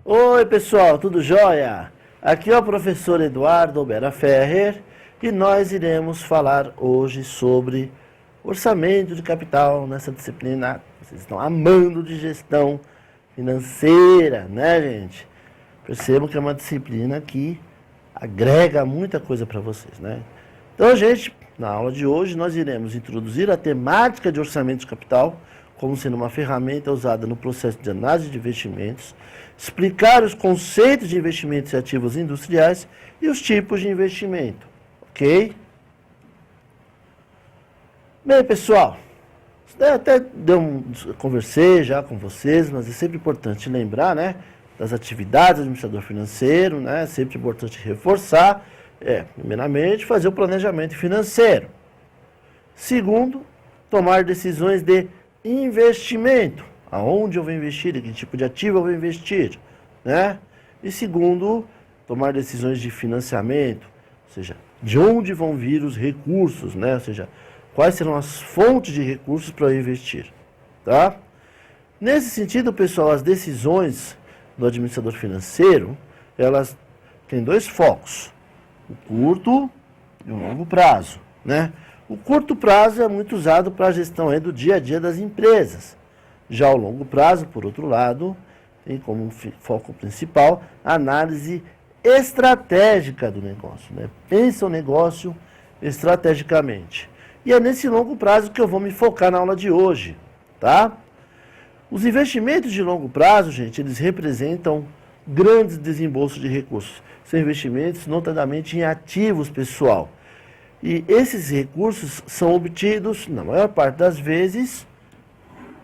Oi pessoal, tudo jóia? Aqui é o professor Eduardo Albera Ferrer e nós iremos falar hoje sobre orçamento de capital nessa disciplina. Vocês estão amando de gestão financeira, né, gente? Percebam que é uma disciplina que agrega muita coisa para vocês, né? Então, gente, na aula de hoje nós iremos introduzir a temática de orçamento de capital como sendo uma ferramenta usada no processo de análise de investimentos, explicar os conceitos de investimentos e ativos industriais e os tipos de investimento, ok? Bem, pessoal, conversei já com vocês, mas é sempre importante lembrar, né, das atividades do administrador financeiro, né, é sempre importante reforçar, primeiramente, fazer o planejamento financeiro. Segundo, tomar decisões de investimento, aonde eu vou investir, em que tipo de ativo eu vou investir, né? E segundo, tomar decisões de financiamento, ou seja, de onde vão vir os recursos, né? Ou seja, quais serão as fontes de recursos para eu investir, tá? Nesse sentido, pessoal, as decisões do administrador financeiro, elas têm dois focos, o curto e o longo prazo, né? O curto prazo é muito usado para a gestão do dia a dia das empresas. Já o longo prazo, por outro lado, tem como foco principal a análise estratégica do negócio, né? Pensa o negócio estrategicamente. E é nesse longo prazo que eu vou me focar na aula de hoje, tá? Os investimentos de longo prazo, gente, eles representam grandes desembolsos de recursos. São investimentos notadamente em ativos, pessoal. E esses recursos são obtidos, na maior parte das vezes,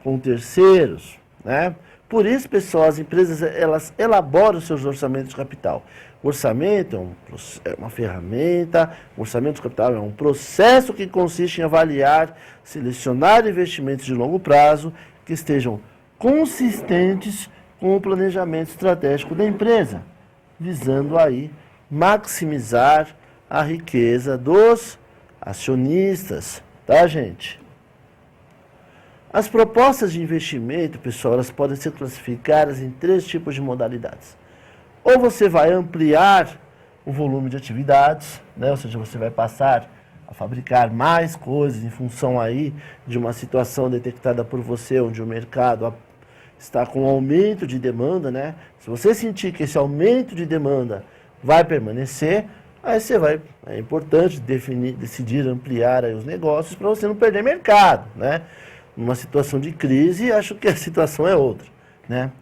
com terceiros, né? Por isso, pessoal, as empresas elas elaboram seus orçamentos de capital. O orçamento é uma ferramenta, o orçamento de capital é um processo que consiste em avaliar, selecionar investimentos de longo prazo que estejam consistentes com o planejamento estratégico da empresa, visando aí maximizar a riqueza dos acionistas, tá, gente? As propostas de investimento, pessoal, elas podem ser classificadas em três tipos de modalidades. Ou você vai ampliar o volume de atividades, né? Ou seja, você vai passar a fabricar mais coisas em função aí de uma situação detectada por você, onde o mercado está com aumento de demanda, né? Se você sentir que esse aumento de demanda vai permanecer, aí é importante decidir ampliar aí os negócios para você não perder mercado, né? Numa situação de crise, acho que a situação é outra, né?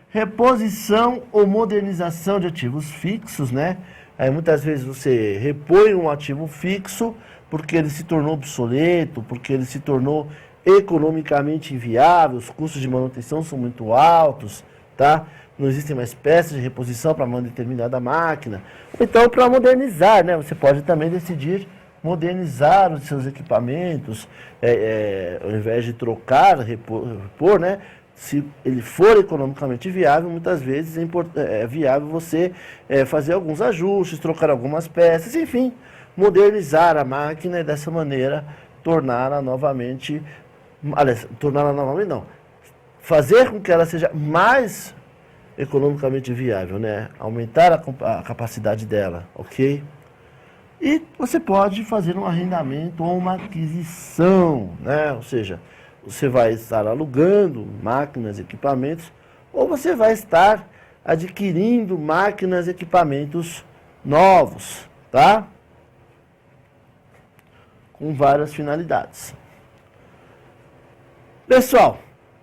Reposição ou modernização de ativos fixos, né? Aí muitas vezes você repõe um ativo fixo porque ele se tornou obsoleto, porque ele se tornou economicamente inviável, os custos de manutenção são muito altos, tá? Não existem mais peças de reposição para uma determinada máquina. Então, para modernizar, né? Você pode também decidir modernizar os seus equipamentos, ao invés de trocar, repor, né? Se ele for economicamente viável, muitas vezes é viável você fazer alguns ajustes, trocar algumas peças, enfim, modernizar a máquina e dessa maneira torná-la novamente, fazer com que ela seja mais economicamente viável, né? Aumentar a capacidade dela, ok? E você pode fazer um arrendamento ou uma aquisição, né? Ou seja, você vai estar alugando máquinas, equipamentos, ou você vai estar adquirindo máquinas, equipamentos novos, tá? Com várias finalidades. Pessoal,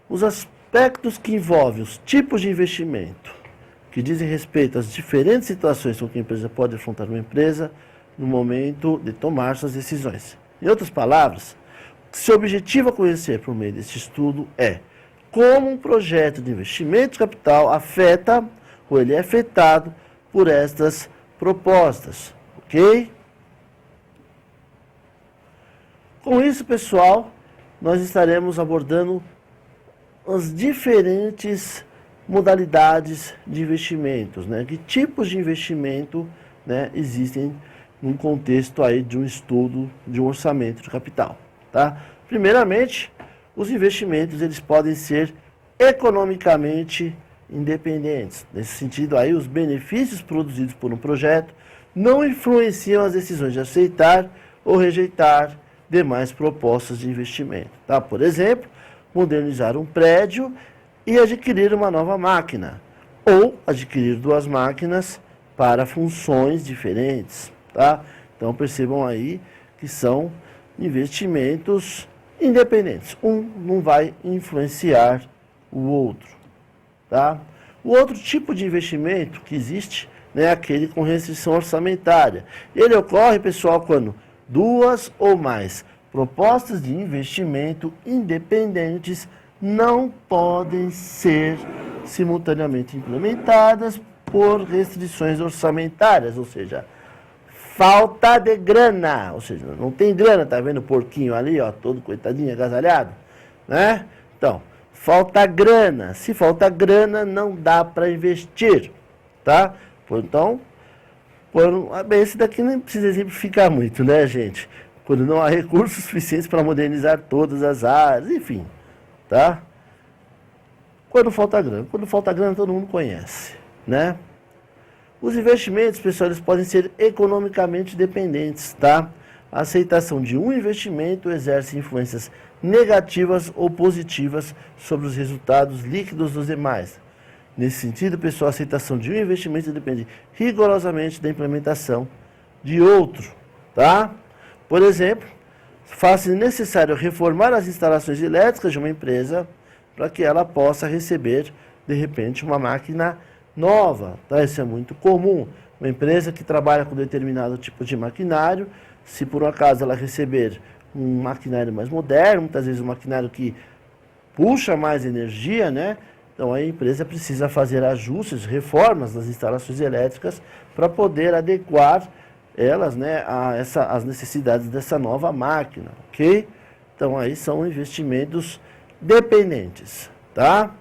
os aspectos que envolvem os tipos de investimento, que dizem respeito às diferentes situações com que a empresa pode afrontar uma empresa no momento de tomar suas decisões. Em outras palavras, o que seu objetivo a conhecer por meio desse estudo é como um projeto de investimento de capital afeta ou ele é afetado por estas propostas, ok? Com isso, pessoal, nós estaremos abordando as diferentes modalidades de investimentos, né? Que tipos de investimento, né, existem num contexto aí de um estudo de um orçamento de capital, tá? Primeiramente, os investimentos eles podem ser economicamente independentes. Nesse sentido aí, os benefícios produzidos por um projeto não influenciam as decisões de aceitar ou rejeitar demais propostas de investimento. Tá? Por exemplo, modernizar um prédio e adquirir uma nova máquina, ou adquirir duas máquinas para funções diferentes. Tá? Então percebam aí que são investimentos independentes. Um não vai influenciar o outro. Tá? O outro tipo de investimento que existe é aquele com restrição orçamentária. Ele ocorre, pessoal, quando duas ou mais propostas de investimento independentes não podem ser simultaneamente implementadas por restrições orçamentárias, ou seja, falta de grana, ou seja, não tem grana, tá vendo o porquinho ali, ó, todo coitadinho, agasalhado, né? Então, falta grana, se falta grana, não dá para investir, tá? Então, esse daqui nem precisa exemplificar muito, né, gente? Quando não há recursos suficientes para modernizar todas as áreas, enfim, tá? Quando falta grana todo mundo conhece, né? Os investimentos, pessoal, eles podem ser economicamente dependentes, tá? A aceitação de um investimento exerce influências negativas ou positivas sobre os resultados líquidos dos demais. Nesse sentido, pessoal, a aceitação de um investimento depende rigorosamente da implementação de outro, tá? Por exemplo, faz-se necessário reformar as instalações elétricas de uma empresa para que ela possa receber, de repente, uma máquina nova, tá? Isso é muito comum. Uma empresa que trabalha com determinado tipo de maquinário, se por um acaso ela receber um maquinário mais moderno, muitas vezes um maquinário que puxa mais energia, né? Então a empresa precisa fazer ajustes, reformas nas instalações elétricas para poder adequar elas, né, às necessidades dessa nova máquina, ok? Então aí são investimentos dependentes, tá?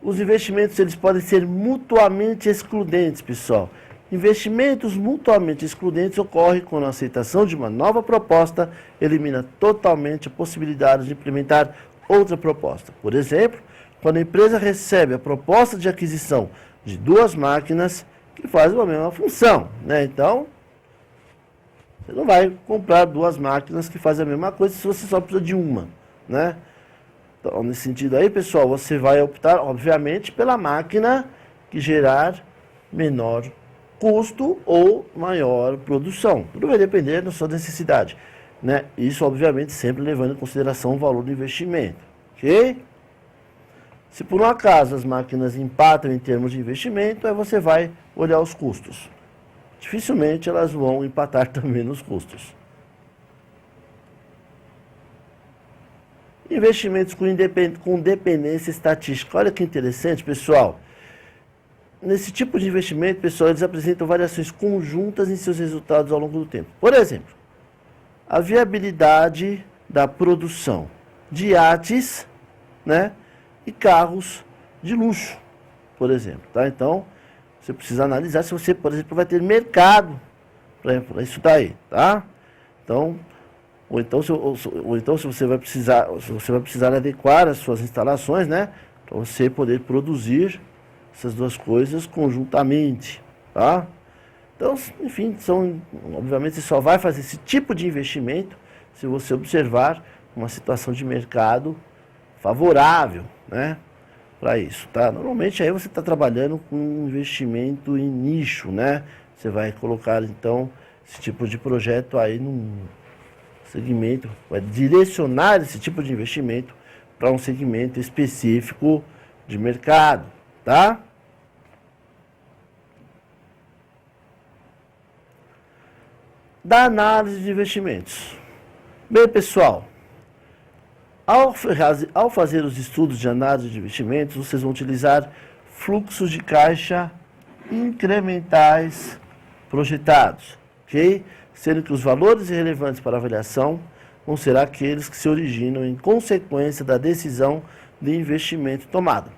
Os investimentos, eles podem ser mutuamente excludentes, pessoal. Investimentos mutuamente excludentes ocorrem quando a aceitação de uma nova proposta elimina totalmente a possibilidade de implementar outra proposta. Por exemplo, quando a empresa recebe a proposta de aquisição de duas máquinas que fazem a mesma função, né? Então, você não vai comprar duas máquinas que fazem a mesma coisa se você só precisa de uma, né? Então, nesse sentido aí, pessoal, você vai optar, obviamente, pela máquina que gerar menor custo ou maior produção. Tudo vai depender da sua necessidade, né? Isso, obviamente, sempre levando em consideração o valor do investimento, ok? Se por um acaso as máquinas empatam em termos de investimento, aí você vai olhar os custos. Dificilmente elas vão empatar também nos custos. Investimentos com dependência estatística. Olha que interessante, pessoal. Nesse tipo de investimento, pessoal, eles apresentam variações conjuntas em seus resultados ao longo do tempo. Por exemplo, a viabilidade da produção de iates, né, e carros de luxo, por exemplo. Tá? Então, você precisa analisar se você, por exemplo, vai ter mercado para isso daí. Tá? Então, ou então se você vai precisar adequar as suas instalações, né, para você poder produzir essas duas coisas conjuntamente, tá? Então, enfim, obviamente você só vai fazer esse tipo de investimento se você observar uma situação de mercado favorável, né, para isso, tá? Normalmente aí você está trabalhando com um investimento em nicho, né? Você vai colocar então esse tipo de projeto aí num segmento, vai direcionar esse tipo de investimento para um segmento específico de mercado, tá? Da análise de investimentos. Bem, pessoal, ao fazer os estudos de análise de investimentos, vocês vão utilizar fluxos de caixa incrementais projetados, ok? Sendo que os valores relevantes para avaliação vão ser aqueles que se originam em consequência da decisão de investimento tomada.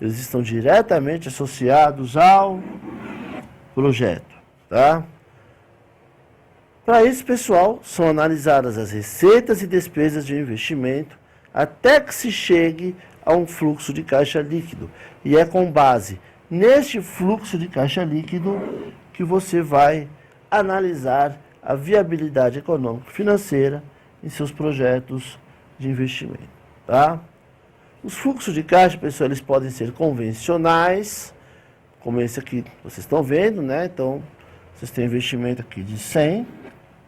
Eles estão diretamente associados ao projeto, tá? Para isso, pessoal, são analisadas as receitas e despesas de investimento, até que se chegue a um fluxo de caixa líquido. E é com base neste fluxo de caixa líquido que você vai analisar a viabilidade econômico-financeira em seus projetos de investimento, tá? Os fluxos de caixa, pessoal, eles podem ser convencionais, como esse aqui que vocês estão vendo, né? Então, vocês têm investimento aqui de 100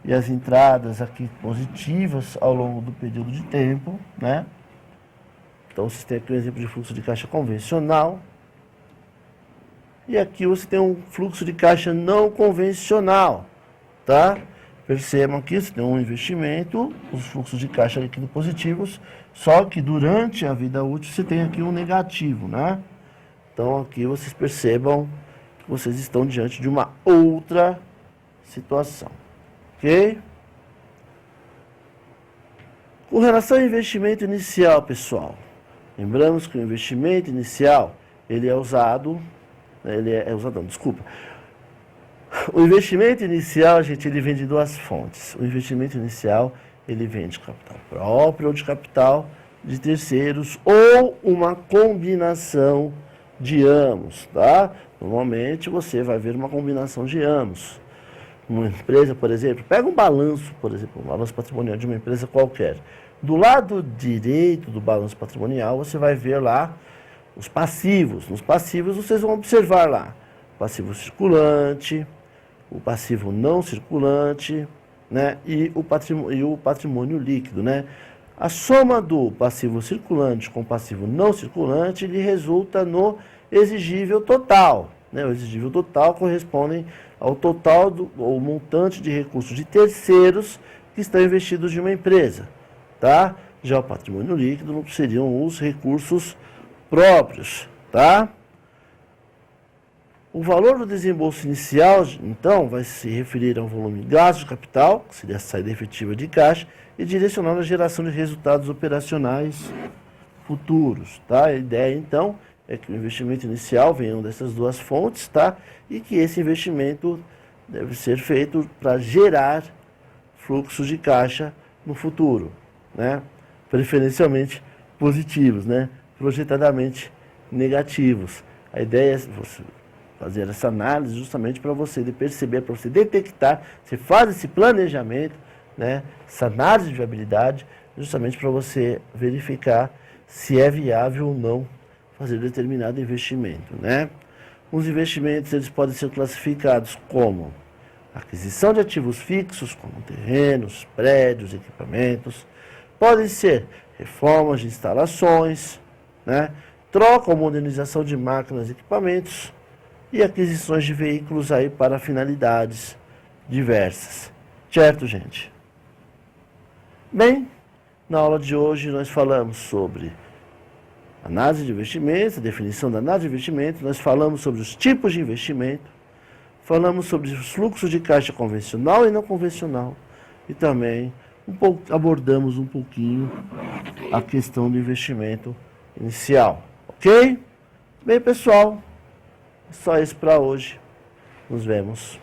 e as entradas aqui positivas ao longo do período de tempo, né? Então, vocês têm aqui um exemplo de fluxo de caixa convencional. E aqui você tem um fluxo de caixa não convencional, tá? Percebam aqui, você tem um investimento, os fluxos de caixa líquido positivos, só que durante a vida útil você tem aqui um negativo, né? Então aqui vocês percebam que vocês estão diante de uma outra situação, ok? Com relação ao investimento inicial, pessoal, lembramos que o investimento inicial, ele é usado, o investimento inicial, gente, ele vem de duas fontes. O investimento inicial, ele vem de capital próprio ou de capital de terceiros ou uma combinação de ambos, tá? Normalmente você vai ver uma combinação de ambos. Uma empresa, por exemplo, pega um balanço, por exemplo, um balanço patrimonial de uma empresa qualquer. Do lado direito do balanço patrimonial, você vai ver lá os passivos. Nos passivos vocês vão observar lá o passivo circulante, o passivo não circulante, né, e o patrimônio líquido, né? A soma do passivo circulante com o passivo não circulante, ele resulta no exigível total, né? O exigível total corresponde ao total ou montante de recursos de terceiros que estão investidos em uma empresa, tá? Já o patrimônio líquido seriam os recursos próprios, tá? O valor do desembolso inicial, então, vai se referir ao volume gasto de capital, que seria a saída efetiva de caixa, e direcionado à geração de resultados operacionais futuros, tá? A ideia, então, é que o investimento inicial venha dessas duas fontes, tá? E que esse investimento deve ser feito para gerar fluxos de caixa no futuro, né? Preferencialmente positivos, né? Projetadamente negativos. A ideia é você fazer essa análise justamente para você perceber, para você detectar, você faz esse planejamento, né? Essa análise de viabilidade, justamente para você verificar se é viável ou não fazer determinado investimento, né? Os investimentos, eles podem ser classificados como aquisição de ativos fixos, como terrenos, prédios, equipamentos. Podem ser reformas de instalações, né? Troca ou modernização de máquinas e equipamentos e aquisições de veículos aí para finalidades diversas. Certo, gente? Bem, na aula de hoje nós falamos sobre análise de investimentos, a definição da análise de investimentos, nós falamos sobre os tipos de investimento, falamos sobre os fluxos de caixa convencional e não convencional e também abordamos um pouquinho a questão do investimento inicial, ok? Bem, pessoal, só isso para hoje. Nos vemos